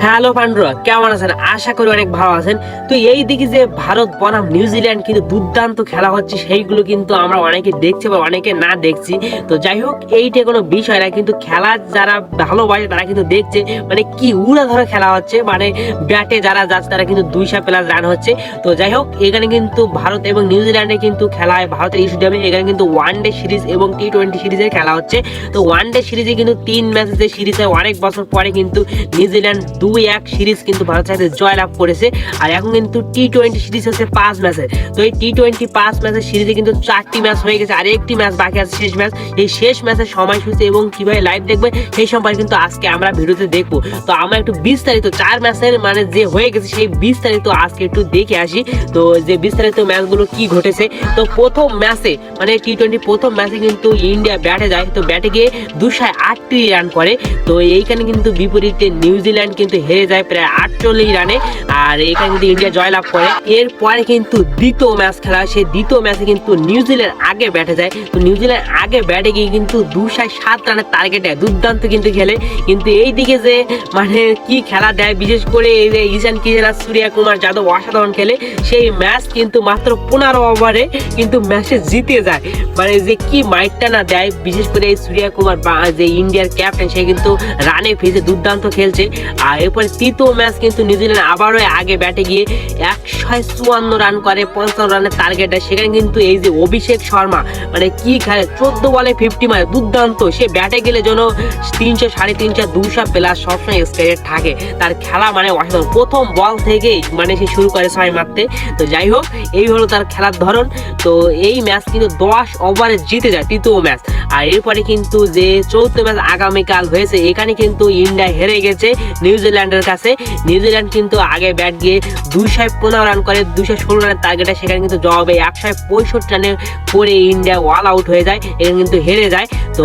Hello পান্ডুরা, কেমন আছেন? আশা করি অনেক ভালো আছেন। তো এই দিকে যে ভারত বনাম নিউজিল্যান্ড কিন্তু দুর্দান্ত খেলা হচ্ছে, সেইগুলো কিন্তু আমরা অনেকে দেখছি বা অনেকে না দেখছি। তো যাই হোক, এইটা কোনো বিষয় না, কিন্তু খেলা যারা ভালোবাসে তারা কিন্তু দেখছে, মানে কি উড়া ধরে খেলা হচ্ছে, মানে ব্যাটে যারা যাচ্ছে তারা কিন্তু 200+ রান হচ্ছে। তো যাই হোক, এখানে কিন্তু ভারত এবং নিউজিল্যান্ডে কিন্তু খেলা হয় ভারতের স্টেডিয়ামে। এখানে কিন্তু ওয়ানডে সিরিজ এবং টি-20 সিরিজের খেলা হচ্ছে। তো ওয়ানডে সিরিজে কিন্তু 3 ম্যাচের যে সিরিজ হয়, অনেক বছর পরে কিন্তু নিউজিল্যান্ড 2-1 সিরিজ কিন্তু ভারতের সাথে জয়লাভ করেছে। আর এখন কিন্তু টি-20 সিরিজ হচ্ছে 5 ম্যাচের। তো এই টি-20 5 ম্যাচের সিরিজে কিন্তু 4টি ম্যাচ হয়ে গেছে, আর একটি ম্যাচ বাকি আছে, শেষ ম্যাচ। এই শেষ ম্যাচের সময়সূচি এবং কিভাবে লাইভ দেখবে সেই সম্পর্কে কিন্তু আজকে আমরা ভিডিওতে দেখবো। তো আমরা একটু বিস্তারিত 4 ম্যাচের মানে যে হয়ে গেছে সেই বিস্তারিত আজকে একটু দেখে আসি। তো যে বিস্তারিত ম্যাচগুলো কি ঘটেছে। তো প্রথম ম্যাচে মানে টি-20 প্রথম ম্যাচে কিন্তু ইন্ডিয়া ব্যাটে যায়। তো ব্যাটে গিয়ে 238 রান করে। তো এইখানে কিন্তু বিপরীতে নিউজিল্যান্ড কিন্তু হেরে যায় প্রায় 48 রানে। আর এখানে কিন্তু ইন্ডিয়া জয়লাভ করে। এরপরে কিন্তু দ্বিতীয় ম্যাচ খেলা হয়। সেই দ্বিতীয় ম্যাচে কিন্তু নিউজিল্যান্ড আগে ব্যাটে যায়। তো নিউজিল্যান্ড আগে ব্যাটে গিয়ে কিন্তু 207 রানের টার্গেট দেয়, দুর্দান্ত কিন্তু খেলে। কিন্তু এই দিকে যে মানে কি খেলা দেয়, বিশেষ করে এই যে ঈশান কিষান আর সূর্য কুমার যাদব অসাধারণ খেলে। সেই ম্যাচ কিন্তু মাত্র 15 ওভারে কিন্তু ম্যাচে জিতে যায়। মানে যে কি মাইটটা না দেয়, বিশেষ করে এই সূর্য কুমার যে ইন্ডিয়ার ক্যাপ্টেন, সে কিন্তু রানে ফেজে দুর্দান্ত খেলছে। আর এরপরে তৃতীয় ম্যাচ কিন্তু নিউজিল্যান্ড আবারও আগে ব্যাটে গিয়ে 154 রান করে, 55 রানের টার্গেট দেয়। সেখানে কিন্তু এই যে অভিষেক শর্মা মানে কি খেলে, 14 বলে 50 মারে, দুর্দান্ত। সে ব্যাটে গেলে যেন 300, 350, 200+ সবসময় স্ট্রাইক থাকে। তার খেলা মানে অসাধারণ। প্রথম বল থেকেই মানে সে শুরু করে 6 মারতে। তো যাই হোক, এই হলো তার খেলার ধরন। তো এই ম্যাচ কিন্তু 10 ওভারে জিতে যায় তৃতীয় ম্যাচ। আর এরপরে কিন্তু যে চৌথ ম্যাচ আগামীকাল হয়েছে, এখানে কিন্তু ইন্ডিয়া হেরে গেছে নিউজিল্যান্ডের কাছে। নিউজিল্যান্ড কিন্তু আগে ব্যাট গিয়ে 215 রান করে, 216 রানের টার্গেটে। সেখানে কিন্তু জবাবে 165 রানে করে ইন্ডিয়া অল আউট হয়ে যায়, এখানে কিন্তু হেরে যায়। তো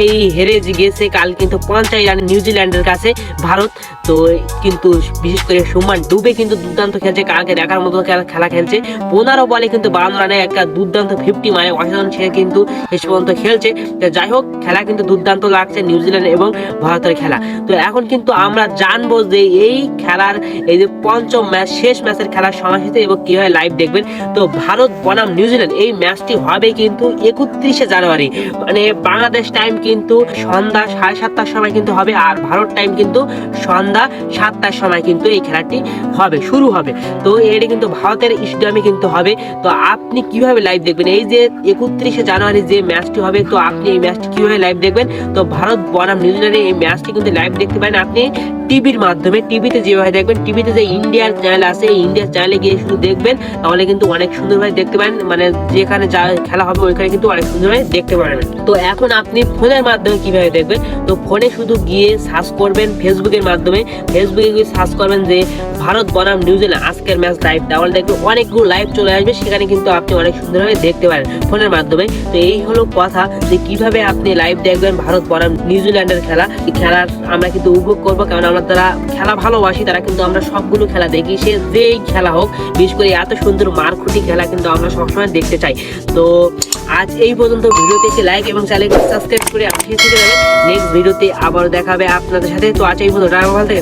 এই হেরে গেছে কাল কিন্তু 50 রানে নিউজিল্যান্ডের কাছে ভারত। তো কিন্তু বিশেষ করে সুমান ডুবে কিন্তু দুর্দান্ত খেলছে, কালকে দেখার মতো খেলা খেলছে। 15 বলে কিন্তু 52 রানে একটা দুর্দান্ত 50 মানে অসাধারণ সে কিন্তু শেষ পর্যন্ত খেলছে। তো যাই হোক, খেলা কিন্তু দুর্দান্ত লাগছে নিউজিল্যান্ড এবং ভারতের খেলা। তো এখন কিন্তু আমরা জানবো যে এই খেলার এই যে পঞ্চম ম্যাচ, শেষ ম্যাচের খেলার সময়সূচি এবং কিভাবে লাইভ দেখবেন। তো ভারত বনাম নিউজিল্যান্ড এই ম্যাচটি হবে কিন্তু 31শে জানুয়ারি, মানে বাংলাদেশ টাইম কিন্তু সন্ধ্যা 7:30টার সময় কিন্তু হবে। আর ভারত টাইম কিন্তু সন্ধ্যা 7টার সময় কিন্তু এই খেলাটি হবে, শুরু হবে। তো এটা কিন্তু ভারতের স্টেডিয়ামে কিন্তু হবে। তো আপনি কিভাবে লাইভ দেখবেন এই যে 31শে জানুয়ারি যে ম্যাচটি হবে? তো আপনি এই ম্যাচটি কিভাবে লাইভ দেখবেন? তো ভারত বনাম নিউজিল্যান্ডের এই ম্যাচটি কিন্তু লাইভ দেখতে পারেন আপনি টিভির মাধ্যমে। টিভিতে যেভাবে দেখবেন, টিভিতে যে ইন্ডিয়ার চ্যানেল আছে, এই ইন্ডিয়ার চ্যানেলে গিয়ে শুধু দেখবেন, তাহলে কিন্তু অনেক সুন্দরভাবে দেখতে পারেন। মানে যেখানে যা খেলা হবে ওইখানে কিন্তু অনেক সুন্দরভাবে দেখতে পারবেন। তো এখন আপনি ফোনের মাধ্যমে কিভাবে দেখবেন? তো ফোনে শুধু গিয়ে সার্চ করবেন ফেসবুকের মাধ্যমে। ফেসবুকে গিয়ে সার্চ করবেন যে ভারত বনাম নিউজিল্যান্ড আজকের ম্যাচ লাইভ, তাহলে দেখবেন অনেকগুলো লাইভ চলে আসবে। সেখানে কিন্তু আপনি অনেক সুন্দরভাবে দেখতে পারেন ফোনের মাধ্যমে। তো এই হলো কথা যে কিভাবে আপনি লাইভ দেখবেন ভারত বনাম নিউজিল্যান্ডের খেলা। এই খেলার আমরা কিন্তু উপভোগ করবো, কারণ আমরা যারা খেলা ভালোবাসি তারা কিন্তু আমরা সবগুলো খেলা দেখি, সে যেই খেলা হোক। বিশেষ করে এত সুন্দর মারকুটি খেলা কিন্তু আমরা সবসময় দেখতে চাই। তো আজ এই পর্যন্ত। ভিডিওতে একটি লাইক এবং চ্যানেলকে সাবস্ক্রাইব করে আপনি নেক্সট ভিডিওতে আবার দেখা হবে আপনাদের সাথে। তো আজ এই পর্যন্ত, ভালো থেকে।